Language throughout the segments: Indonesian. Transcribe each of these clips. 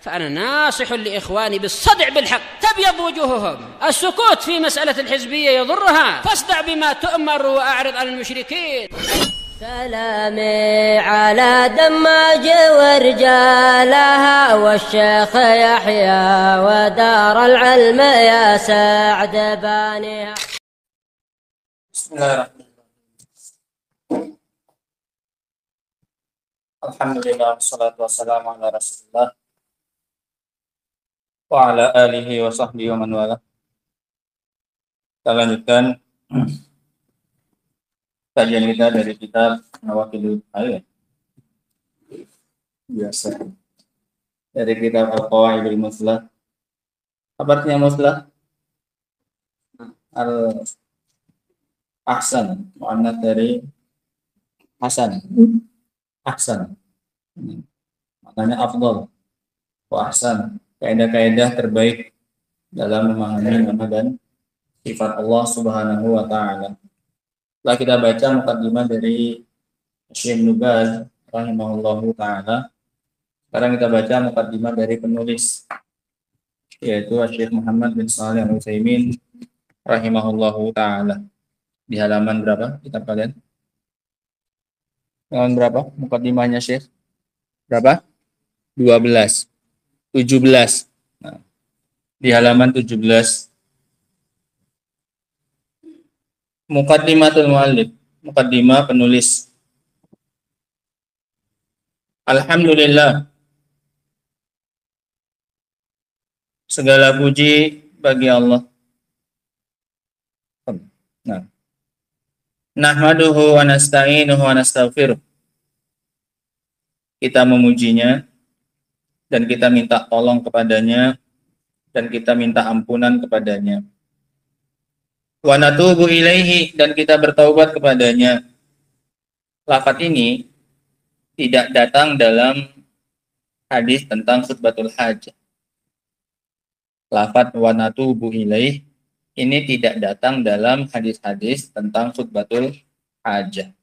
فأنا ناصح لإخواني بالصدع بالحق تبيض وجوههم. السكوت في مسألة الحزبية يضرها، فاصدع بما تؤمر وأعرض عن المشركين. سلامي على دماج ورجالها والشيخ يحيى ودار العلم يا سعد بانيها. بسم الله الرحمن الرحيم. الحمد لله والصلاة والسلام على رسول الله wa ala alihi wa sahbihi wa man wala. Kita lanjutkan kajian kita dari kitab Nawaqidul Ayat. Biasa. Dari kitab Al-Qawaidul Muslah. Apa artinya muslah? Al-Ahsan. Mu'annats dari Hasan. Ahsan. Maknanya afdal. Wa ahsan. Kaidah-kaidah terbaik dalam memahami nama dan sifat Allah Subhanahu wa Ta'ala. Setelah kita baca muqaddimah dari Syekh Ibnu Baz rahimahullahu ta'ala, sekarang kita baca muqaddimah dari penulis, yaitu Syekh Muhammad bin Shalih Al-Utsaimin rahimahullahu ta'ala. Di halaman berapa kitab kalian? Halaman berapa muqaddimahnya Syekh? Berapa? 12. 17. Nah, di halaman 17. Muqaddimatul muallif, muqaddimah penulis. Alhamdulillah. Segala puji bagi Allah. Nah. Nahmaduhu wa nasta'inuhu wa nastaghfiruh. Kita memujinya dan kita minta tolong kepadanya dan kita minta ampunan kepadanya. Wa natubu ilaihi, dan kita bertaubat kepadanya. Lafaz ini tidak datang dalam hadis tentang khutbatul hajah. Lafaz wa natubu ilaihi ini tidak datang dalam hadis-hadis tentang khutbatul hajah.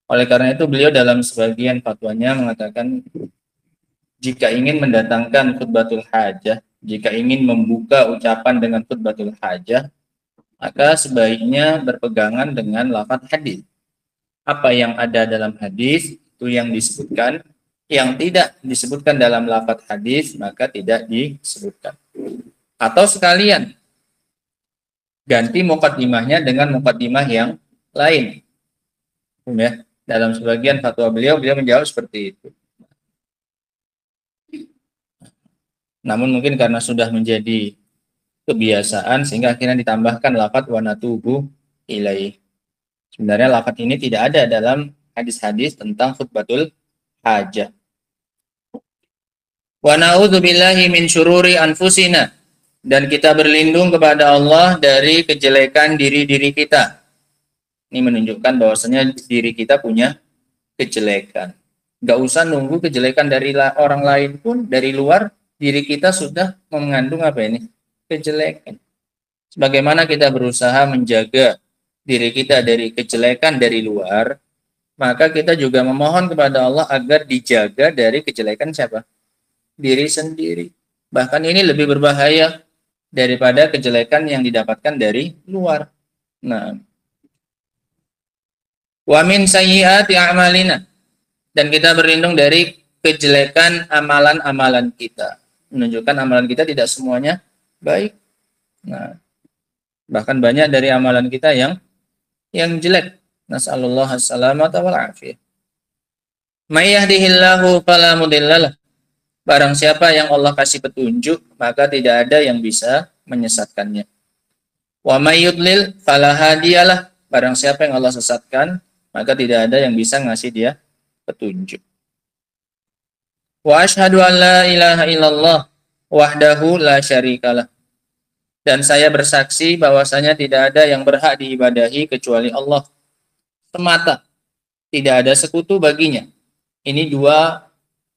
Oleh karena itu beliau dalam sebagian fatwanya mengatakan jika ingin mendatangkan khutbatul hajah, jika ingin membuka ucapan dengan khutbatul hajah, maka sebaiknya berpegangan dengan lafaz hadis. Apa yang ada dalam hadis itu yang disebutkan, yang tidak disebutkan dalam lafaz hadis maka tidak disebutkan. Atau sekalian ganti muqaddimahnya dengan muqaddimah yang lain. Ya, dalam sebagian fatwa beliau menjawab seperti itu. Namun mungkin karena sudah menjadi kebiasaan sehingga akhirnya ditambahkan lafaz wa natubu ilaihi. Sebenarnya lafaz ini tidak ada dalam hadis-hadis tentang khutbatul hajah. Wa na'udzubillahi min syururi anfusina, dan kita berlindung kepada Allah dari kejelekan diri-diri kita. Ini menunjukkan bahwasanya diri kita punya kejelekan. Enggak usah nunggu kejelekan dari orang lain pun, dari luar diri kita sudah mengandung apa ini? Kejelekan. Sebagaimana kita berusaha menjaga diri kita dari kejelekan dari luar, maka kita juga memohon kepada Allah agar dijaga dari kejelekan siapa? Diri sendiri. Bahkan ini lebih berbahaya daripada kejelekan yang didapatkan dari luar. Nah, wa min sayyiati a'malina, dan kita berlindung dari kejelekan amalan-amalan kita. Menunjukkan amalan kita tidak semuanya baik. Nah, bahkan banyak dari amalan kita yang jelek. Nas'alullah as-salamata wal afiyah. May yahdihillahu fala mudhillalah. Barang siapa yang Allah kasih petunjuk, maka tidak ada yang bisa menyesatkannya. Wa may yudlil fala hadiyalah. Barang siapa yang Allah sesatkan, maka tidak ada yang bisa ngasih dia petunjuk. Wa asyhadu an la ilaha illallah wahdahu la syarikalah. Dan saya bersaksi bahwasanya tidak ada yang berhak diibadahi kecuali Allah semata. Tidak ada sekutu baginya. Ini dua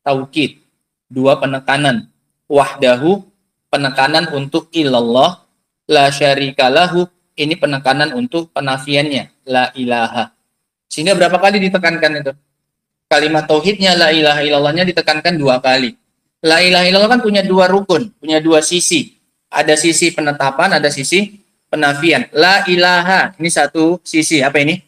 taukid, dua penekanan. Wahdahu, penekanan untuk illallah. La syarikalahu, ini penekanan untuk penafiannya. La ilaha. Sehingga berapa kali ditekankan itu? Kalimat tauhidnya la ilaha illallahnya ditekankan 2 kali. La ilaha illallah kan punya dua rukun, punya dua sisi. Ada sisi penetapan, ada sisi penafian. La ilaha, ini satu sisi. Apa ini?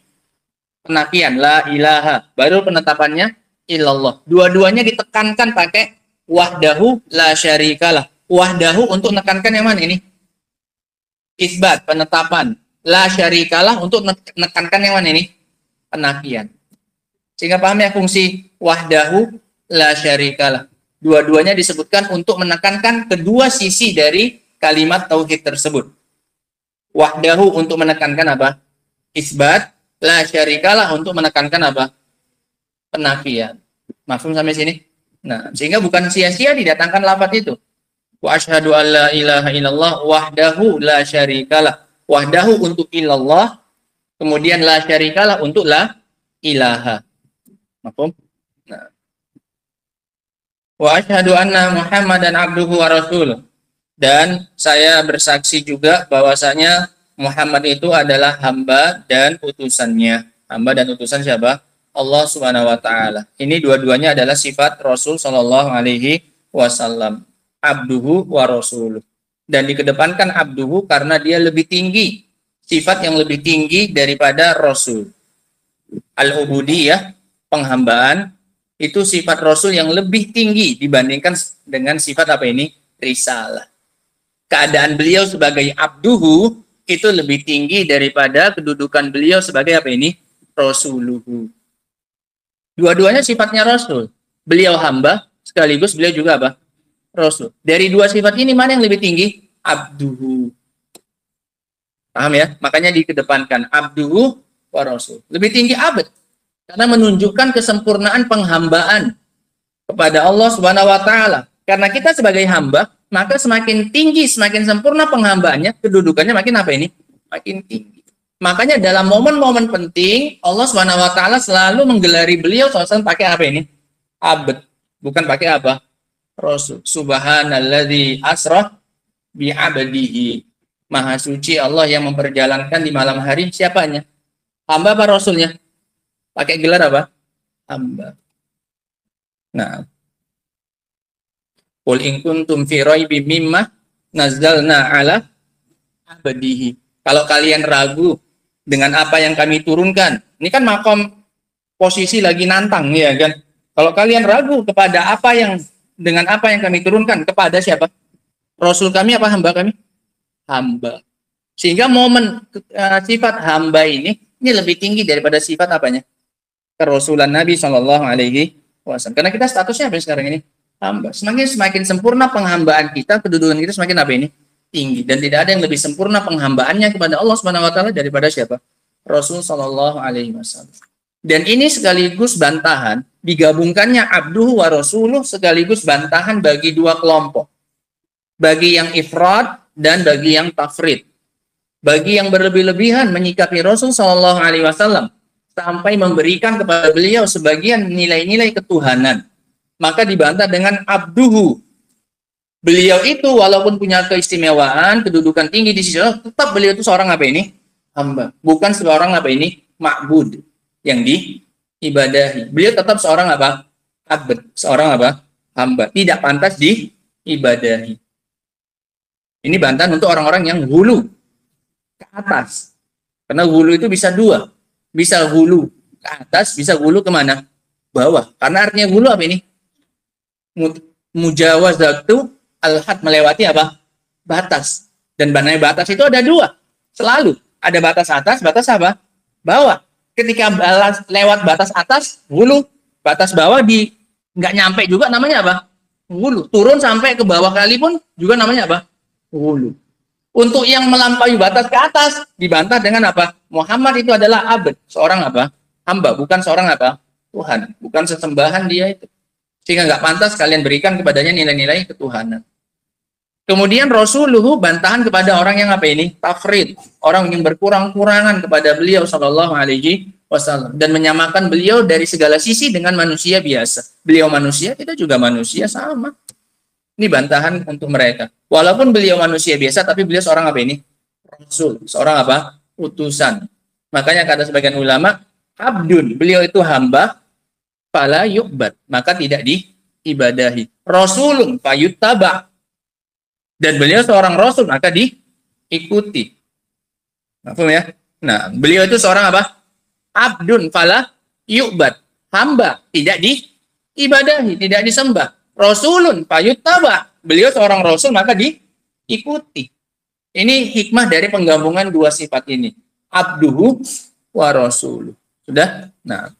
Penafian. La ilaha. Baru penetapannya illallah. Dua-duanya ditekankan pakai wahdahu la syarikalah. Wahdahu untuk menekankan yang mana ini? Isbat, penetapan. La syarikalah untuk menekankan yang mana ini? Penafian. Sehingga paham ya fungsi wahdahu la syarikalah. Dua-duanya disebutkan untuk menekankan kedua sisi dari kalimat tauhid tersebut. Wahdahu untuk menekankan apa? Isbat. La syarikalah untuk menekankan apa? Penafian. Mafhum sampai sini? Nah, sehingga bukan sia-sia didatangkan lafaz itu. Wa asyhadu an la ilaha illallah wahdahu la syarikalah. Wahdahu untuk illallah, kemudian la syarikalah untuk la ilaha. Mafhum? Nah. Wa asyhadu anna Muhammadan abduhu wa rasuluh. Dan saya bersaksi juga bahwasanya Muhammad itu adalah hamba dan utusannya. Hamba dan utusan siapa? Allah Subhanahu wa taala. Ini dua-duanya adalah sifat Rasul sallallahu alaihi wasallam. Abduhu wa rasuluh. Dan dikedepankan abduhu karena dia lebih tinggi, sifat yang lebih tinggi daripada Rasul. Al-ubudiyah, penghambaan, itu sifat Rasul yang lebih tinggi dibandingkan dengan sifat apa ini? Risalah. Keadaan beliau sebagai abduhu itu lebih tinggi daripada kedudukan beliau sebagai apa ini? Rasuluhu. Dua-duanya sifatnya Rasul. Beliau hamba, sekaligus beliau juga apa? Rasul. Dari dua sifat ini mana yang lebih tinggi? Abduhu. Paham ya? Makanya dikedepankan abduhu wa rasul. Lebih tinggi abd. Karena menunjukkan kesempurnaan penghambaan kepada Allah Subhanahu wa taala. Karena kita sebagai hamba, maka semakin tinggi, semakin sempurna penghambaannya, kedudukannya makin apa ini? Makin tinggi. Makanya dalam momen-momen penting, Allah Subhanahu wa taala selalu menggelari beliau SAW pakai apa ini? Abd, bukan pakai apa? Rasul. Subhanalladzi asra bi 'abdihi. Maha suci Allah yang memperjalankan di malam hari, siapanya? Hamba apa rasulnya? Pakai gelar apa? Hamba. Nah. Qul in kuntum fi raibim mimma nazzalna 'ala 'abdihi. Kalau kalian ragu dengan apa yang kami turunkan. Ini kan makom posisi lagi nantang ya kan. Kalau kalian ragu kepada apa yang dengan apa yang kami turunkan kepada siapa? Rasul kami apa hamba kami? Hamba. Sehingga momen sifat hamba ini lebih tinggi daripada sifat apanya? Kerasulan Nabi Shallallahu Alaihi Wasallam. Karena kita statusnya apa sekarang ini? Hamba. Semakin sempurna penghambaan kita, kedudukan kita semakin apa ini? Tinggi. Dan tidak ada yang lebih sempurna penghambaannya kepada Allah Subhanahu Wa Taala daripada siapa? Rasul Shallallahu Alaihi Wasallam. Dan ini sekaligus bantahan, digabungkannya abduhu wa rasuluh sekaligus bantahan bagi dua kelompok. Bagi yang ifrad dan bagi yang tafrid. Bagi yang berlebih-lebihan menyikapi Rasul Shallallahu Alaihi Wasallam sampai memberikan kepada beliau sebagian nilai-nilai ketuhanan, maka dibantah dengan abduhu. Beliau itu walaupun punya keistimewaan, kedudukan tinggi di sisi Allah, tetap beliau itu seorang apa ini? Hamba. Bukan seorang apa ini? Ma'bud yang diibadahi. Beliau tetap seorang apa? Abd. Seorang apa? Hamba. Tidak pantas diibadahi. Ini bantahan untuk orang-orang yang hulu ke atas. Karena hulu itu bisa dua. Bisa hulu ke atas, bisa hulu kemana? Bawah. Karena artinya hulu apa ini? Mujawazatu al-had, melewati apa? Batas. Dan batas itu ada dua. Selalu. Ada batas atas, batas apa? Bawah. Ketika lewat batas atas, hulu. Batas bawah nggak nyampe juga namanya apa? Hulu. Turun sampai ke bawah kali pun juga namanya apa? Hulu. Untuk yang melampaui batas ke atas, dibantah dengan apa? Muhammad itu adalah abd. Seorang apa? Hamba. Bukan seorang apa? Tuhan. Bukan sesembahan dia itu. Sehingga nggak pantas kalian berikan kepadanya nilai-nilai ketuhanan. Kemudian Rasuluhu bantahan kepada orang yang apa ini? Tafrid. Orang yang berkurang-kurangan kepada beliau Shallallahu Alaihi Wasallam. Dan menyamakan beliau dari segala sisi dengan manusia biasa. Beliau manusia, kita juga manusia sama. Ini bantahan untuk mereka. Walaupun beliau manusia biasa, tapi beliau seorang apa ini? Rasul. Seorang apa? Utusan. Makanya kata sebagian ulama, abdun. Beliau itu hamba, fala yu'bad. Maka tidak diibadahi. Rasulun fayuttaba. Dan beliau seorang rasul maka diikuti. Paham ya? Nah, beliau itu seorang apa? Abdun fala yu'bad. Hamba, tidak diibadahi, tidak disembah. Rasulun fayuttaba. Beliau seorang rasul maka diikuti. Ini hikmah dari penggabungan dua sifat ini. Abduhu wa rasuluh. Sudah? Nah.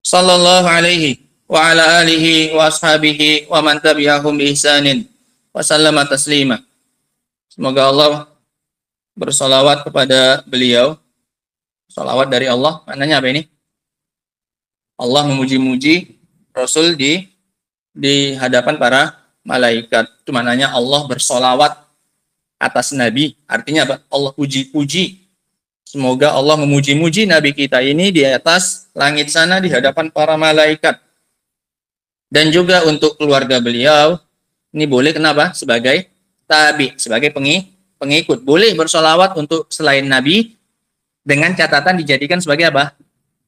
Sallallahu alaihi wa ala alihi wa ashabihi wa man tabi'ahum bi ihsanin wa sallama taslima. Semoga Allah bersolawat kepada beliau. Salawat dari Allah, maknanya apa ini? Allah memuji-muji Rasul di hadapan para malaikat. Itu maknanya Allah bersolawat atas Nabi. Artinya apa? Allah puji-puji. Semoga Allah memuji-muji Nabi kita ini di atas langit sana di hadapan para malaikat. Dan juga untuk keluarga beliau, ini boleh kenapa? Sebagai tabi, sebagai pengikut. Boleh bersolawat untuk selain Nabi, dengan catatan dijadikan sebagai apa?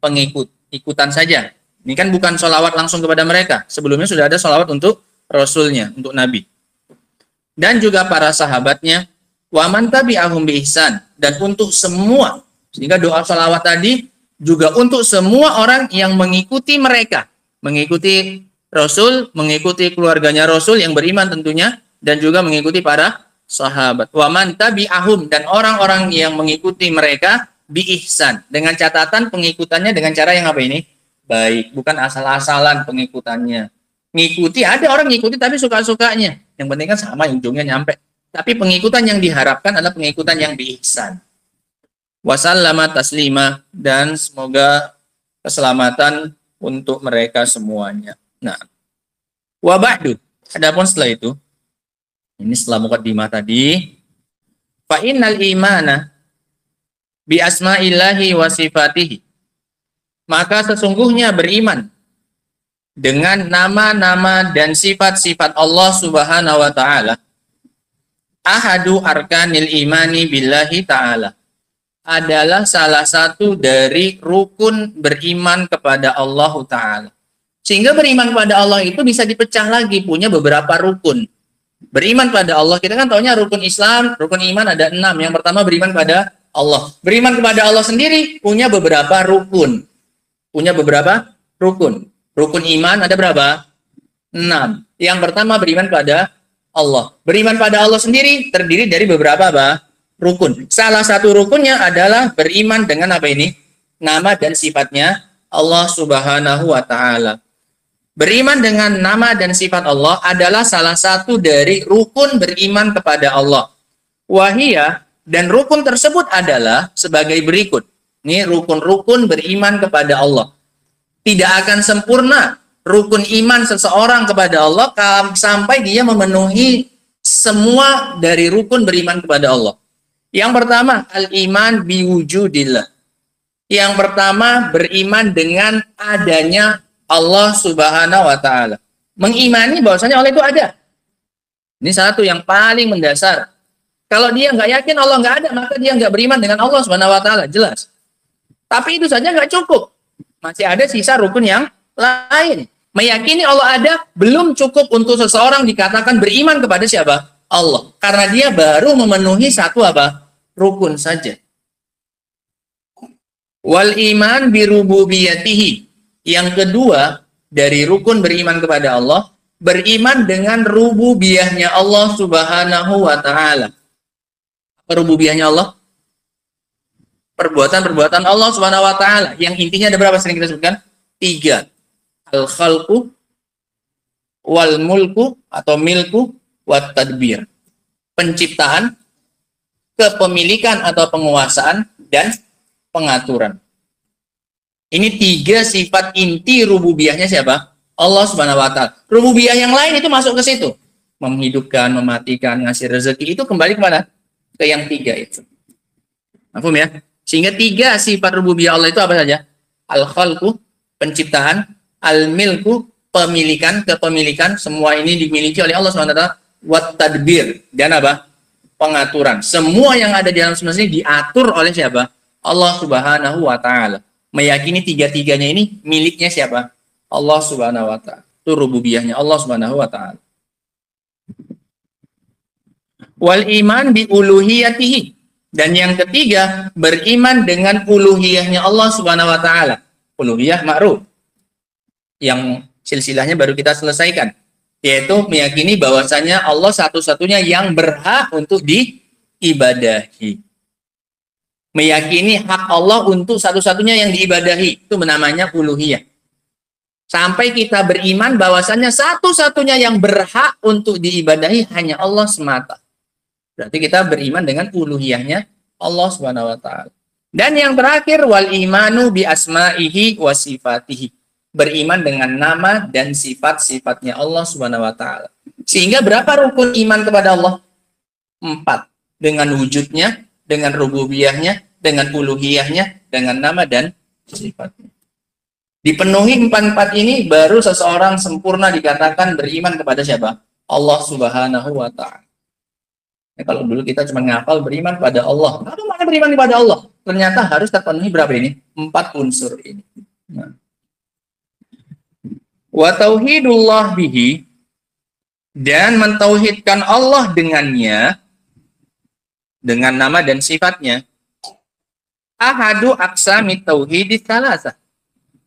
Pengikut. Ikutan saja. Ini kan bukan solawat langsung kepada mereka. Sebelumnya sudah ada solawat untuk Rasulnya, untuk Nabi. Dan juga para sahabatnya, wa man tabi'ahum bi ihsan, dan untuk semua. Sehingga doa solawat tadi juga untuk semua orang yang mengikuti mereka. Mengikuti Rasul, mengikuti keluarganya Rasul yang beriman tentunya, dan juga mengikuti para sahabat. Wa man tabi'ahum, dan orang-orang yang mengikuti mereka bi ihsan, dengan catatan pengikutannya dengan cara yang apa ini? Baik, bukan asal-asalan pengikutannya. Ngikuti, ada orang ngikuti tapi suka-sukanya. Yang penting kan sama, ujungnya nyampe. Tapi pengikutan yang diharapkan adalah pengikutan yang bi ihsan. Wasallama taslima, dan semoga keselamatan untuk mereka semuanya. Nah, wa ba'du. Adapun setelah itu, ini setelah muqaddimah tadi, fa innal imana bi asma'illahi wa sifatihi. Maka sesungguhnya beriman dengan nama-nama dan sifat-sifat Allah Subhanahu wa taala, ahadu arkanil imani billahi ta'ala, adalah salah satu dari rukun beriman kepada Allah Ta'ala. Sehingga beriman kepada Allah itu bisa dipecah lagi, punya beberapa rukun. Beriman pada Allah, kita kan taunya rukun Islam, rukun iman ada 6. Yang pertama beriman pada Allah. Beriman kepada Allah sendiri punya beberapa rukun. Punya beberapa rukun. Rukun iman ada berapa? 6. Yang pertama beriman pada Allah. Beriman pada Allah sendiri terdiri dari beberapa apa? Rukun. Salah satu rukunnya adalah beriman dengan apa ini? Nama dan sifatnya Allah Subhanahu wa taala. Beriman dengan nama dan sifat Allah adalah salah satu dari rukun beriman kepada Allah. Wahia, dan rukun tersebut adalah sebagai berikut. Ini rukun-rukun beriman kepada Allah. Tidak akan sempurna rukun iman seseorang kepada Allah sampai dia memenuhi semua dari rukun beriman kepada Allah. Yang pertama, al-iman biwujudillah. Yang pertama, beriman dengan adanya Allah Subhanahu wa taala. Mengimani bahwasanya Allah itu ada. Ini satu yang paling mendasar. Kalau dia nggak yakin Allah nggak ada, maka dia nggak beriman dengan Allah Subhanahu wa taala, jelas. Tapi itu saja nggak cukup. Masih ada sisa rukun yang lain. Meyakini Allah ada belum cukup untuk seseorang dikatakan beriman kepada siapa? Allah. Karena dia baru memenuhi satu apa? Rukun saja. Wal iman birububiyatihi. Yang kedua, dari rukun beriman kepada Allah, beriman dengan rububiyahnya Allah Subhanahu wa taala. Apa rububiyahnya Allah? Perbuatan-perbuatan Allah Subhanahu wa taala. Yang intinya ada berapa sering kita sebutkan? 3. Al-khalqu wal mulku atau milku wat tadbir. Penciptaan, kepemilikan atau penguasaan, dan pengaturan. Ini 3 sifat inti rububiyahnya siapa? Allah Subhanahu wa taala. Rububiyah yang lain itu masuk ke situ. Menghidupkan, mematikan, ngasih rezeki, itu kembali kemana? Ke yang 3 itu. Paham ya? Sehingga 3 sifat rububiyah Allah itu apa saja? Al-khalqu, penciptaan, al-milku, pemilikan, kepemilikan, semua ini dimiliki oleh Allah Subhanahu wa taala, wat tadbir, dan apa? Pengaturan. Semua yang ada di alam semesta ini diatur oleh siapa? Allah Subhanahu wa taala. Meyakini tiga-tiganya ini miliknya siapa? Allah Subhanahu wa taala. Itu rububiyahnya Allah Subhanahu wa taala. Wal iman bi uluhiyatihi. Dan yang ketiga, beriman dengan uluhiyahnya Allah Subhanahu wa taala. Uluhiyah ma'ruf. Yang silsilahnya baru kita selesaikan, yaitu meyakini bahwasanya Allah satu-satunya yang berhak untuk diibadahi. Meyakini hak Allah untuk satu-satunya yang diibadahi, itu namanya uluhiyah. Sampai kita beriman bahwasanya satu-satunya yang berhak untuk diibadahi hanya Allah semata. Berarti kita beriman dengan uluhiyahnya Allah Subhanahu wa taala. Dan yang terakhir, wal imanu bi asma'ihi wa sifatihi. Beriman dengan nama dan sifat-sifatnya Allah Subhanahu wa taala. Sehingga berapa rukun iman kepada Allah? 4. Dengan wujudnya, dengan rububiyahnya, dengan uluhiyahnya, dengan nama dan sifatnya. Dipenuhi 4 ini baru seseorang sempurna dikatakan beriman kepada siapa? Allah Subhanahu wa taala. Ya, kalau dulu kita cuma ngapal beriman pada Allah. Lalu mana beriman kepada Allah? Ternyata harus terpenuhi berapa ini? 4 unsur ini. Nah. Wa tauhidullah bihi, dan mentauhidkan Allah dengannya, dengan nama dan sifatnya. Ahadu aqsami tauhid tsalatsa,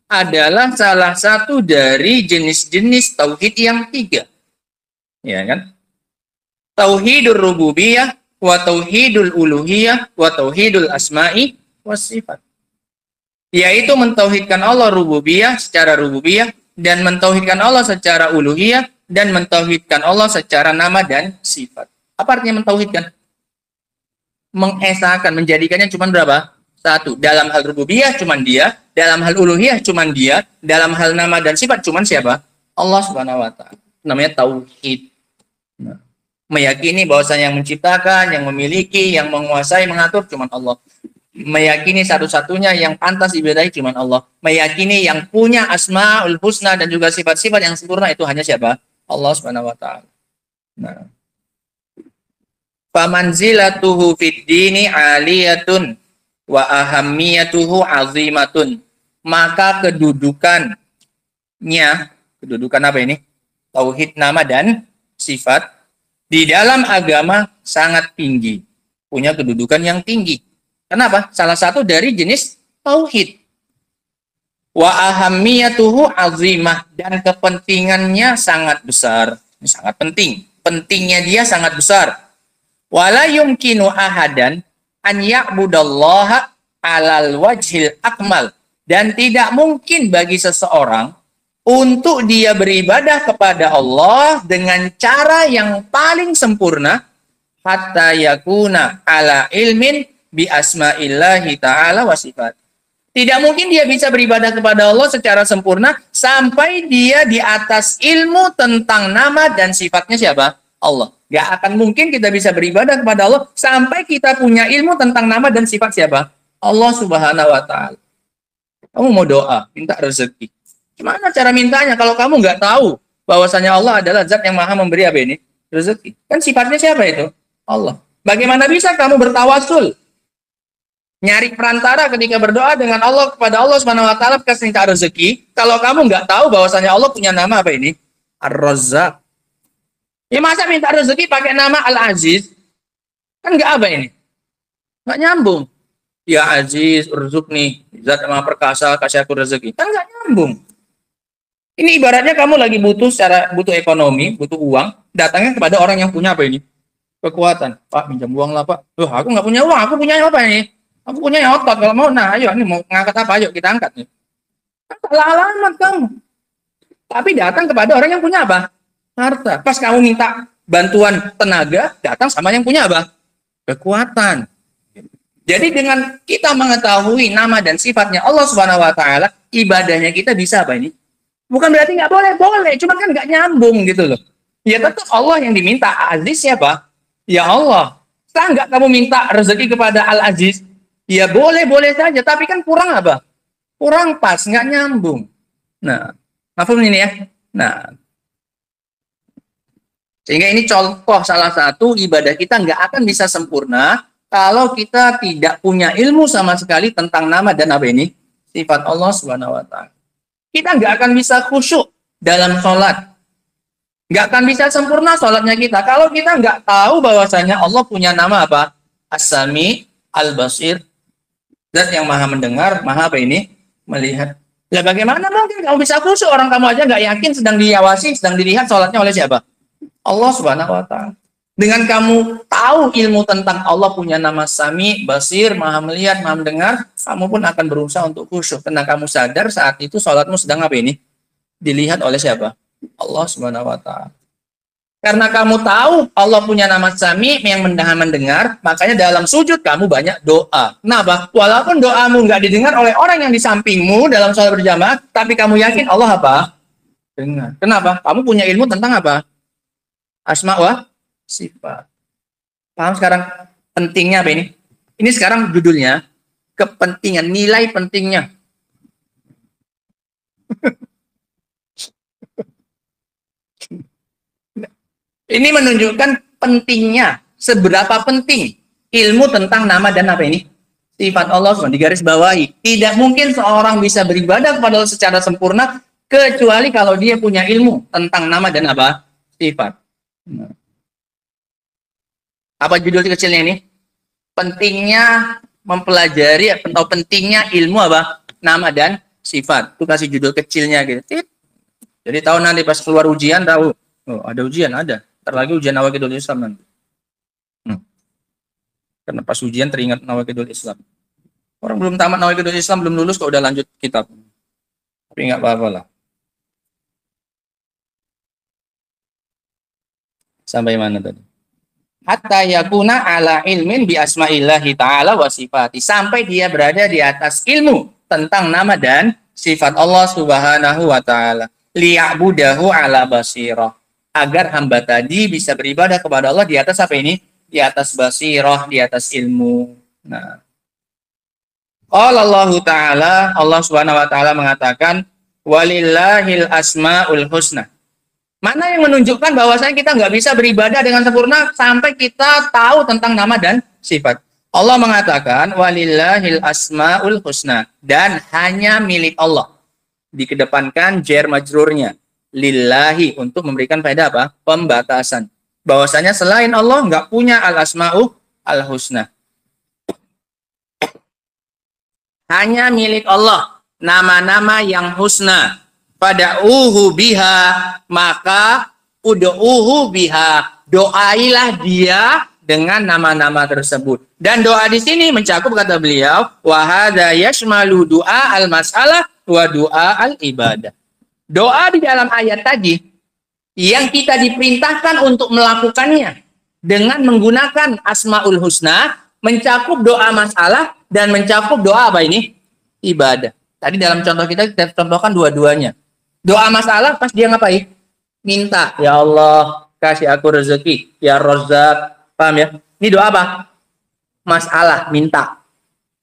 adalah salah satu dari jenis-jenis tauhid yang 3. Ya kan? Tauhidur rububiyah, wa tauhidul uluhiyah, wa tauhidul asma'i was sifat. Yaitu mentauhidkan Allah rububiyah secara rububiyah, dan mentauhidkan Allah secara uluhiyah, dan mentauhidkan Allah secara nama dan sifat. Apa artinya mentauhidkan? Mengesahkan, menjadikannya cuma berapa? 1. Dalam hal rububiyah cuma dia, dalam hal uluhiyah cuma dia, dalam hal nama dan sifat cuma siapa? Allah Subhanahu wa taala. Namanya tauhid. Nah, meyakini bahwasanya yang menciptakan, yang memiliki, yang menguasai, mengatur cuma Allah. Meyakini satu-satunya yang pantas ibadahi cuma Allah. Meyakini yang punya asmaul husna dan juga sifat-sifat yang sempurna itu hanya siapa? Allah Subhanahu wa taala. Nah, famanzilatuhu fid dini aliyatun wa ahammiyatuhu azimatun. Maka kedudukan apa ini? Tauhid nama dan sifat di dalam agama sangat tinggi, punya kedudukan yang tinggi. Kenapa? Salah satu dari jenis tauhid. Wa ahammiyatuhu azimah, dan kepentingannya sangat besar. Ini sangat penting. Pentingnya dia sangat besar. Wala yumkinu ahadan an ya'budallaha alal wajhil akmal, dan tidak mungkin bagi seseorang untuk dia beribadah kepada Allah dengan cara yang paling sempurna hatta yakuna ala ilmin bi asma'illahi ta'ala wa sifat. Tidak mungkin dia bisa beribadah kepada Allah secara sempurna sampai dia di atas ilmu tentang nama dan sifatnya siapa? Allah. Gak akan mungkin kita bisa beribadah kepada Allah sampai kita punya ilmu tentang nama dan sifat siapa? Allah Subhanahu wa taala. Kamu mau doa, minta rezeki. Gimana cara mintanya kalau kamu nggak tahu bahwasanya Allah adalah zat yang maha memberi apa ini? Rezeki. Kan sifatnya siapa itu? Allah. Bagaimana bisa kamu bertawasul? Nyari perantara ketika berdoa dengan Allah kepada Allah Subhanahu wa taala kasih minta rezeki, kalau kamu nggak tahu bahwasanya Allah punya nama apa ini? Ar-Razzaq. Ya masa minta rezeki pakai nama Al-Aziz? Kan nggak apa ini? Nggak nyambung. Ya Aziz, urzuqni, zat yang maha perkasa, kasih aku rezeki. Kan nggak nyambung. Ini ibaratnya kamu lagi butuh ekonomi, butuh uang, datangnya kepada orang yang punya apa ini? Kekuatan. Pak, minjam uang lah, Pak. Loh, aku nggak punya uang, aku punya apa ini? Aku punya otot. Kalau mau, nah ayo, ini mau ngangkat apa? Ayo, kita angkat. Nih. Kan salah alamat kamu. Tapi datang kepada orang yang punya apa? Harta. Pas kamu minta bantuan tenaga, datang sama yang punya apa? Kekuatan. Jadi dengan kita mengetahui nama dan sifatnya Allah Subhanahu wa taala, ibadahnya kita bisa apa ini? Bukan berarti nggak boleh, boleh. Cuma kan nggak nyambung gitu loh. Ya tetap Allah yang diminta. Aziz siapa? Ya Allah. Setelah nggak kamu minta rezeki kepada Al-Aziz, ya boleh-boleh saja. Tapi kan kurang apa? Kurang pas, nggak nyambung. Nah, mafhum ini ya? Nah, sehingga ini contoh salah satu ibadah kita nggak akan bisa sempurna kalau kita tidak punya ilmu sama sekali tentang nama dan apa ini? sifat Allah Subhanahu wa taala. Kita nggak akan bisa khusyuk dalam sholat. Nggak akan bisa sempurna sholatnya kita kalau kita nggak tahu bahwasanya Allah punya nama apa? As-Sami, Al-Basir, zat yang maha mendengar, maha apa ini? Melihat. Ya bagaimana mungkin kamu bisa khusyuk, orang kamu aja nggak yakin sedang diawasi, sedang dilihat sholatnya oleh siapa? Allah Subhanahu wa taala. Dengan kamu tahu ilmu tentang Allah punya nama Sami, Basir, maha melihat, maha mendengar, kamu pun akan berusaha untuk khusyuk. Karena kamu sadar saat itu sholatmu sedang apa ini? Dilihat oleh siapa? Allah Subhanahu wa taala. Karena kamu tahu Allah punya nama Sami yang mendengar, makanya dalam sujud kamu banyak doa. Kenapa? Walaupun doamu nggak didengar oleh orang yang di sampingmu dalam sholat berjamaah, tapi kamu yakin Allah apa? Dengar. Kenapa? Kamu punya ilmu tentang apa? Asma wa sifat. Paham sekarang pentingnya apa ini? Ini sekarang judulnya kepentingan, nilai pentingnya. Ini menunjukkan pentingnya, seberapa penting ilmu tentang nama dan apa ini? Sifat Allah SWT digaris bawahi. Tidak mungkin seorang bisa beribadah kepada Allah secara sempurna kecuali kalau dia punya ilmu tentang nama dan apa? Sifat. Apa judul kecilnya ini? Pentingnya mempelajari atau pentingnya ilmu apa? Nama dan sifat. Itu kasih judul kecilnya gitu. Jadi tahu nanti pas keluar ujian tahu. Oh, ada ujian, ada. Ntar lagi ujian Nawaqidul Islam nanti. Karena pas ujian teringat Nawaqidul Islam. Orang belum tamat Nawaqidul Islam, belum lulus kok udah lanjut kitab. Tapi nggak apa-apa lah. Sampai mana tadi? Hatta yakuna ala ilmin bi asma'illahi ta'ala wa sifati. Sampai dia berada di atas ilmu tentang nama dan sifat Allah Subhanahu wa ta'ala. Liya'budahu ala basirah. Agar hamba tadi bisa beribadah kepada Allah di atas apa ini? Di atas basirah, di atas ilmu. Nah, qala Allah Ta'ala, Allah Subhanahu wa Ta'ala mengatakan, walillahil asma'ul husna. Mana yang menunjukkan bahwasanya kita nggak bisa beribadah dengan sempurna sampai kita tahu tentang nama dan sifat. Allah mengatakan, walillahil asma'ul husna. Dan hanya milik Allah. Dikedepankan jar majrurnya. Lillahi, untuk memberikan faedah apa? Pembatasan. Bahwasanya selain Allah nggak punya al-asma'u al-husna. Hanya milik Allah nama-nama yang husna. Fada'uhu biha, maka ud'uhu biha, doailah dia dengan nama-nama tersebut. Dan doa di sini mencakup, kata beliau, wa hadza yashmalu du'a al-mas'alah wa du'a al-ibadah. Doa di dalam ayat tadi yang kita diperintahkan untuk melakukannya dengan menggunakan Asmaul Husna mencakup doa masalah dan mencakup doa apa ini? Ibadah. Tadi dalam contoh kita contohkan dua-duanya. Doa masalah pas dia ngapain? Minta, ya Allah kasih aku rezeki, ya Razzaq. Paham ya? Ini doa apa? Masalah, minta.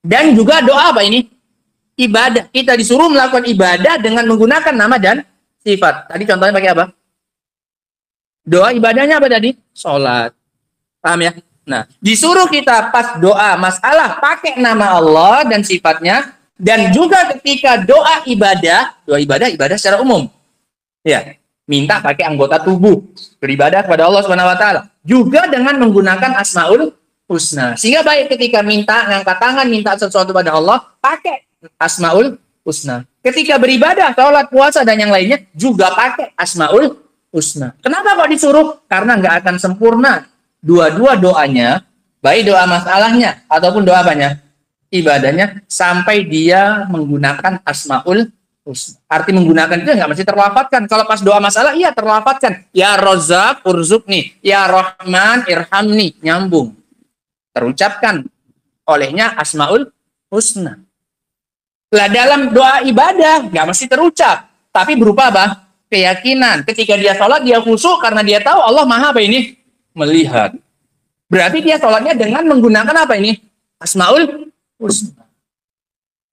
Dan juga doa apa ini? Ibadah. Kita disuruh melakukan ibadah dengan menggunakan nama dan sifat. Tadi contohnya pakai apa? Doa ibadahnya apa tadi? Sholat. Paham ya? Nah, disuruh kita pas doa masalah pakai nama Allah dan sifatnya. Dan juga ketika doa ibadah secara umum. Ya, minta pakai anggota tubuh. Beribadah kepada Allah Subhanahu wa taala. Juga dengan menggunakan Asmaul Husna. Sehingga baik ketika minta, ngangkat tangan, minta sesuatu pada Allah, pakai Asmaul Husna. Ketika beribadah, sholat, puasa, dan yang lainnya, juga pakai Asmaul Husna. Kenapa kok disuruh? Karena nggak akan sempurna dua-dua doanya, baik doa masalahnya, ataupun doa apanya? Ibadahnya, sampai dia menggunakan Asmaul Husna. Arti menggunakan itu nggak mesti terlafatkan. Kalau pas doa masalah, iya terlafatkan. Ya Razzaq, urzuqni. Ya Rahman, irhamni. Nyambung. Terucapkan olehnya Asmaul Husna. Lah dalam doa ibadah nggak mesti terucap, tapi berupa apa? Keyakinan. Ketika dia sholat dia khusyuk karena dia tahu Allah Maha apa ini? Melihat. Berarti dia sholatnya dengan menggunakan apa ini? Asmaul Husna.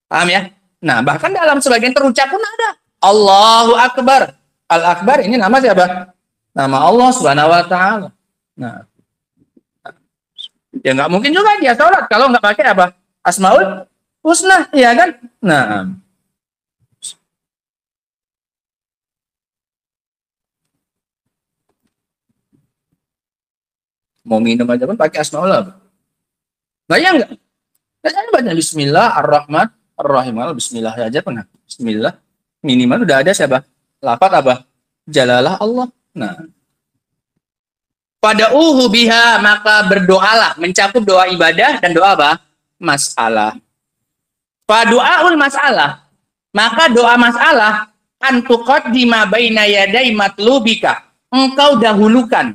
Paham ya? Nah, bahkan dalam sebagian terucap pun ada Allahu Akbar. Al-Akbar ini nama siapa? Nama Allah Subhanahu wa taala. Nah, ya nggak mungkin juga dia sholat kalau nggak pakai apa? Asmaul Husna, ya kan? Nah, Mau minum aja pun pakai asmaullah. Bayang nggak? Saya baca Bismillahirrahmanirrahim. Bismillah aja pernah. Bismillah. Minimal udah ada siapa? Lafaz apa? Jalalah Allah. Nah, pada biha, maka berdoalah, mencakup doa ibadah dan doa apa? Masalah. Pada doaul masalah, maka doa masalah antuqaddima baina yaday matlubika. Engkau dahulukan.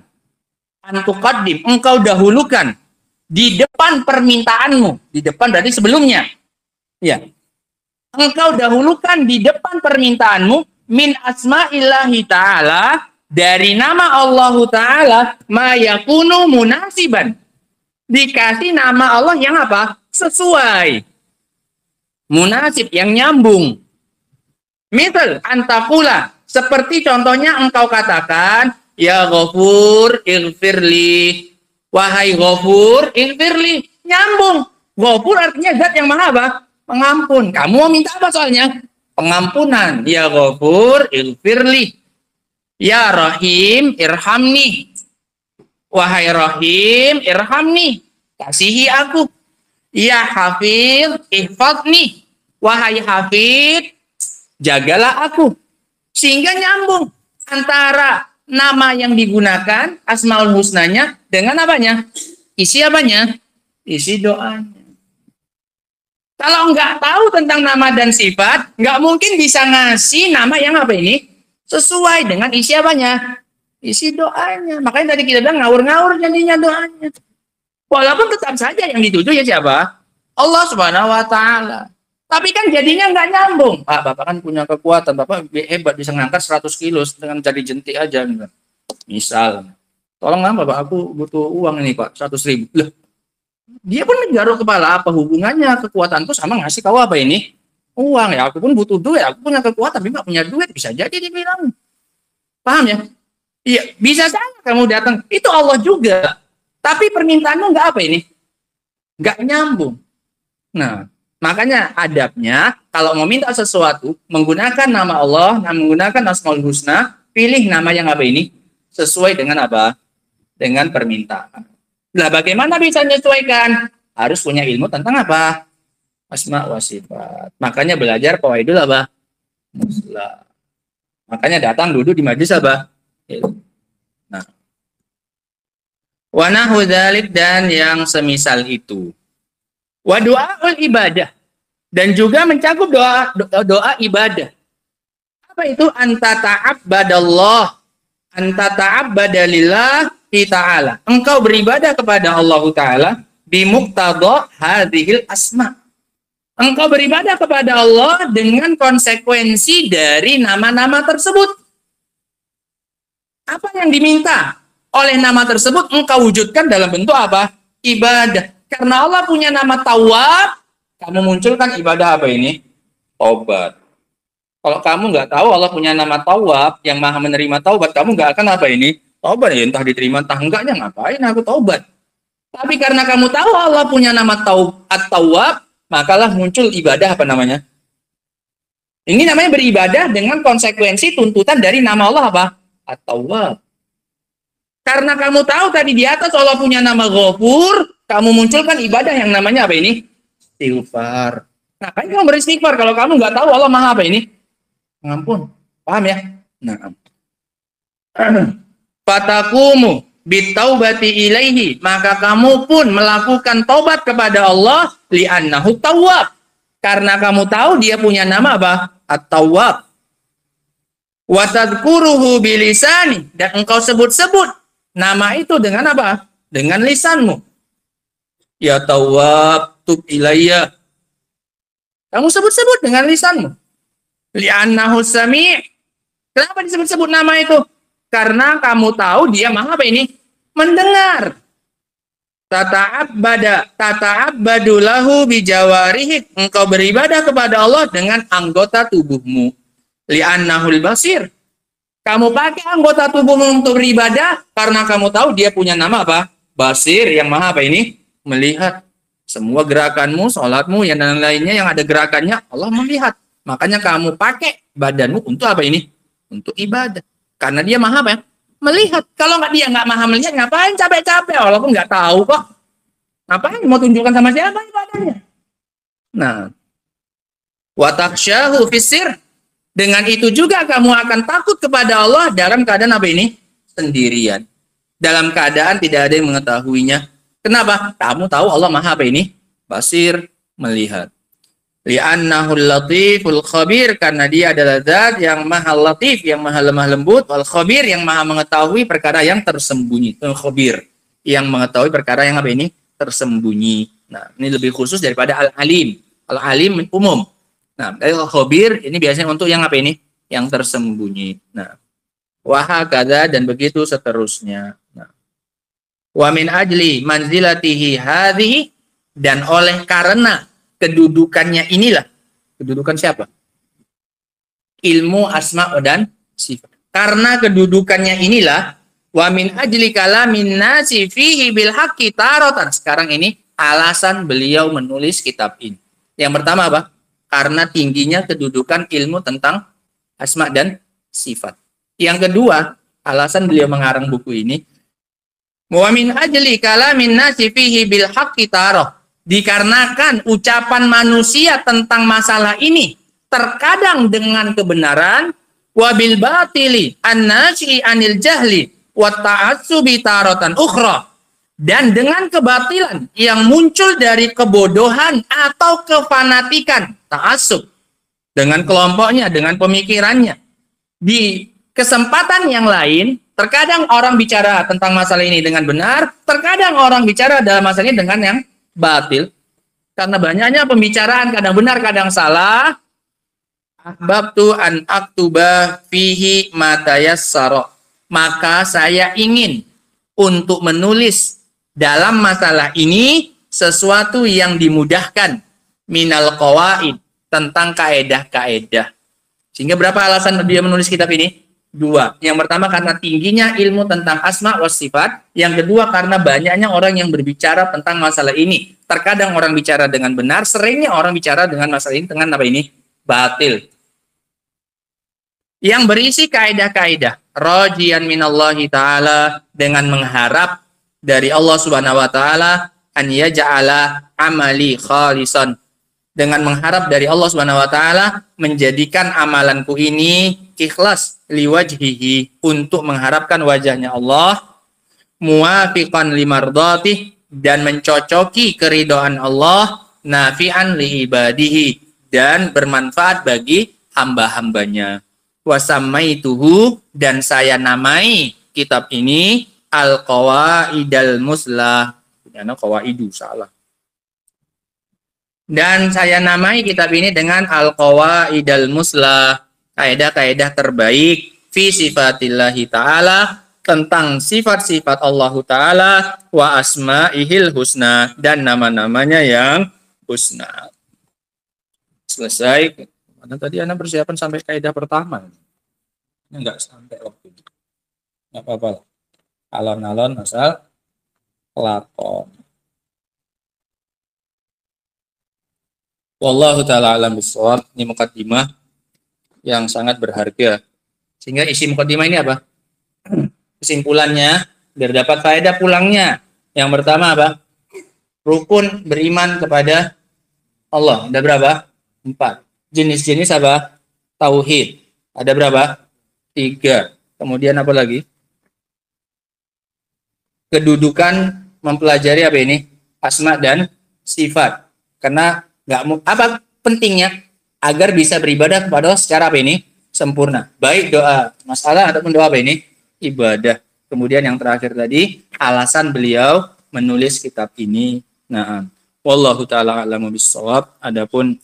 Antuqaddim, engkau dahulukan di depan permintaanmu, di depan berarti sebelumnya. Ya. Engkau dahulukan di depan permintaanmu min asma'illahi ta'ala, dari nama Allah Ta'ala, ma yakunu munasiban. Dikasih nama Allah yang apa? Sesuai. Munasib, yang nyambung. Misal, antakula. Seperti contohnya engkau katakan, ya Ghafur, ighfirli. Wahai Ghafur, ighfirli. Nyambung. Ghafur artinya zat yang maha apa? Pengampun. Kamu mau minta apa soalnya? Pengampunan. Ya Ghafur, ighfirli. Ya Rahim, irhamni. Wahai Rahim, irhamni. Kasihi aku. Ya Hafidh, ihfadni. Wahai Hafidh, jagalah aku. Sehingga nyambung antara nama yang digunakan, Asmaul Husnanya, dengan apanya? Isi apanya? Isi doanya. Kalau nggak tahu tentang nama dan sifat, nggak mungkin bisa ngasih nama yang apa ini? Sesuai dengan isi apanya? Isi doanya. Makanya tadi kita bilang ngawur-ngawur jadinya doanya. Walaupun tetap saja yang dituju ya siapa? Allah Subhanahu wa Ta'ala. Tapi kan jadinya nggak nyambung. Pak, Bapak kan punya kekuatan. Bapak hebat bisa ngangkat 100 kilo dengan jari jentik aja. Misal. Tolong Bapak, aku butuh uang ini Pak, 100.000. Loh, dia pun menggaruk kepala. Apa hubungannya kekuatanku sama ngasih kau apa ini? Uang ya, aku pun butuh duit, aku punya kekuatan, tapi nggak punya duit, bisa jadi dibilang. Paham ya? Iya, bisa saja kamu datang, itu Allah juga. Tapi permintaanmu nggak apa ini? Nggak nyambung. Nah, makanya adabnya, kalau mau minta sesuatu, menggunakan nama Allah, menggunakan Asmaul Husna, pilih nama yang apa ini? Sesuai dengan apa? Dengan permintaan. Nah, bagaimana bisa menyesuaikan? Harus punya ilmu tentang apa? Asma wa sifat. Makanya belajar qawaidul apa? Muslah. Makanya datang duduk di majelis apa? Nah. Wa nahu dzalik, dan yang semisal itu. Wa du'aul ibadah, dan juga mencakup doa ibadah. Apa itu? Anta ta'abbadallah, anta ta'abbadalillah ta'ala. Engkau beribadah kepada Allah Ta'ala bimuqtada hadhil asma'. Engkau beribadah kepada Allah dengan konsekuensi dari nama-nama tersebut. Apa yang diminta oleh nama tersebut engkau wujudkan dalam bentuk apa? Ibadah. Karena Allah punya nama Tawwab, kamu munculkan ibadah apa ini? Taubat. Kalau kamu nggak tahu Allah punya nama Tawwab yang maha menerima taubat, kamu nggak akan apa ini? Taubat ya, entah diterima entah enggaknya, ngapain aku taubat. Tapi karena kamu tahu Allah punya nama At-Tawwab, makalah muncul ibadah apa namanya? Ini namanya beribadah dengan konsekuensi tuntutan dari nama Allah apa? At-Tawwab. Karena kamu tahu tadi di atas Allah punya nama Ghafur, kamu munculkan ibadah yang namanya apa ini? Istighfar. Nah, kan kamu beristighfar kalau kamu nggak tahu Allah maha apa ini? Pengampun. Paham ya? Nah. Fatakumu bitaubati ilaihi, maka kamu pun melakukan taubat kepada Allah li'annahu tawwab, karena kamu tahu dia punya nama apa? At-Tawwab. Wa tadhkuruhu bilisani, dan engkau sebut-sebut nama itu dengan apa? Dengan lisanmu. Ya Tawwab, tub ilayya. Kamu sebut-sebut dengan lisanmu. Li'annahu sami'. Kenapa disebut-sebut nama itu? Karena kamu tahu dia maha apa ini? Mendengar. Tata'abbadu lahu bijawarihik. Engkau beribadah kepada Allah dengan anggota tubuhmu. Li'annahul basir. Kamu pakai anggota tubuhmu untuk beribadah karena kamu tahu dia punya nama apa? Basir, yang maha apa ini? Melihat. Semua gerakanmu, sholatmu, yang dan lainnya yang ada gerakannya, Allah melihat. Makanya kamu pakai badanmu untuk apa ini? Untuk ibadah. Karena dia maha apa ya? melihat. Kalau nggak dia nggak maha melihat, ngapain capek-capek? Walaupun nggak tahu kok. Ngapain mau tunjukkan sama siapa ibadahnya? Nah, wataksyahu fisir. Dengan itu juga kamu akan takut kepada Allah dalam keadaan apa ini? Sendirian. Dalam keadaan tidak ada yang mengetahuinya. Kenapa? Kamu tahu Allah maha apa ini? Basir, melihat. Li'annahul latiful khabir, karena dia adalah zat yang maha latif, yang maha lemah lembut, wal khabir, yang maha mengetahui perkara yang tersembunyi. Khabir, yang mengetahui perkara yang apa ini? Tersembunyi. Nah, ini lebih khusus daripada al-alim. Al-alim umum. Nah, al-khabir ini biasanya untuk yang apa ini? Yang tersembunyi. Nah, wahakadha, dan begitu seterusnya. Nah, wa min ajli manzilatihi hadhihi, dan oleh karena kedudukannya inilah. Kedudukan siapa? Ilmu asma dan sifat. Karena kedudukannya inilah, wa min ajli kalamin nasi fihi bil haqqi taratan. Sekarang ini alasan beliau menulis kitab ini. Yang pertama apa? Karena tingginya kedudukan ilmu tentang asma dan sifat. Yang kedua, alasan beliau mengarang buku ini, wa min ajli kalamin nasi fihi bil haqqi tarah. Dikarenakan ucapan manusia tentang masalah ini terkadang dengan kebenaran, wabil batili an-nashi anil jahli wa ta'assubi taratan ukhra, dan dengan kebatilan yang muncul dari kebodohan atau kefanatikan, ta'assub, dengan kelompoknya, dengan pemikirannya. Di kesempatan yang lain, terkadang orang bicara tentang masalah ini dengan benar, terkadang orang bicara dalam masalah ini dengan yang batil. Karena banyaknya pembicaraan, kadang benar, kadang salah. Ahbabtu an aktuba fihi matayassara. Maka saya ingin untuk menulis dalam masalah ini sesuatu yang dimudahkan, minal qawaid, tentang kaedah-kaedah. Sehingga berapa alasan dia menulis kitab ini? Dua. Yang pertama karena tingginya ilmu tentang asma wa sifat. Yang kedua karena banyaknya orang yang berbicara tentang masalah ini. Terkadang orang bicara dengan benar, seringnya orang bicara dengan masalah ini dengan apa ini? Batil. Yang berisi kaedah-kaedah. Rajian minallahi ta'ala, dengan mengharap dari Allah subhanahu wa ta'ala, an yaja'ala amali khalisan, dengan mengharap dari Allah Subhanahu wa taala menjadikan amalanku ini ikhlas liwajhihi, untuk mengharapkan wajahnya Allah, muwafiqan limardhatih, dan mencocoki keridhaan Allah, nafi'an li ibadihi, dan bermanfaat bagi hamba-hambanya. Wasammaituhu, dan saya namai kitab ini al-qawaidal muslah. Punyana qawaidu, salah. Dan saya namai kitab ini dengan Al-Qawaidal Muslah, kaedah-kaedah terbaik fi sifatillahi ta'ala, tentang sifat-sifat Allah Ta'ala, wa asma'ihil husna, dan nama-namanya yang husna. Selesai. Mana tadi Anda persiapan sampai kaidah pertama? Ini enggak sampai waktu itu. Enggak apa-apa. Alon-alon asal lakon. Wallahu ta'ala alam bisawab. Ini mukaddimah yang sangat berharga. Sehingga isi mukaddimah ini apa? Kesimpulannya, biar dapat faedah pulangnya. Yang pertama apa? Rukun beriman kepada Allah. Ada berapa? 4. Jenis-jenis apa? Tauhid. Ada berapa? 3. Kemudian apa lagi? Kedudukan mempelajari apa ini? Asma dan sifat. Karena apa pentingnya? Agar bisa beribadah kepada Allah secara apa ini? Sempurna. Baik doa masalah ataupun doa apa ini? Ibadah. Kemudian yang terakhir tadi, alasan beliau menulis kitab ini. Nah, wallahu ta'ala a'lamu bissawab. Adapun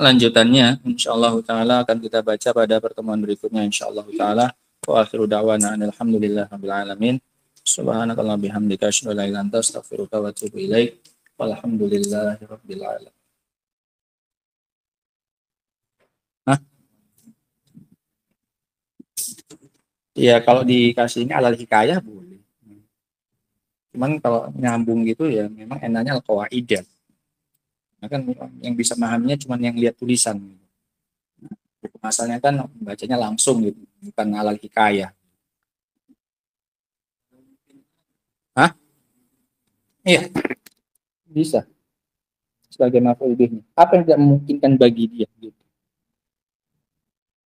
lanjutannya insyaallah taala akan kita baca pada pertemuan berikutnya insyaallah taala. Wa akhiru da'wana alhamdulillahirabbil alamin. Subhanakallahumma bihamdika asyhadu an la ilaha illa anta astaghfiruka wa atubu ilaik. Walhamdulillahirabbil alamin. Ya kalau dikasih ini alal hikayah boleh. Cuman kalau nyambung gitu ya memang enaknya al-qawaidah. Nah, kan yang bisa memahaminya cuma yang lihat tulisan. Buku asalnya kan bacanya langsung gitu, bukan alal hikayah. Hah? Iya, bisa. Sebagai maf'ul bihnya. Apa yang tidak memungkinkan bagi dia? Gitu.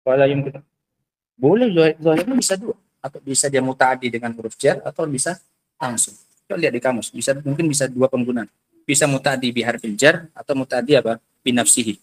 Wala yang kita boleh zahirnya bisa dua, atau bisa dia mutaadi dengan huruf jar atau bisa langsung. Coba lihat di kamus, bisa mungkin bisa dua penggunaan. Bisa mutaadi bi harfil jar atau mutaadi apa? Bi nafsihi.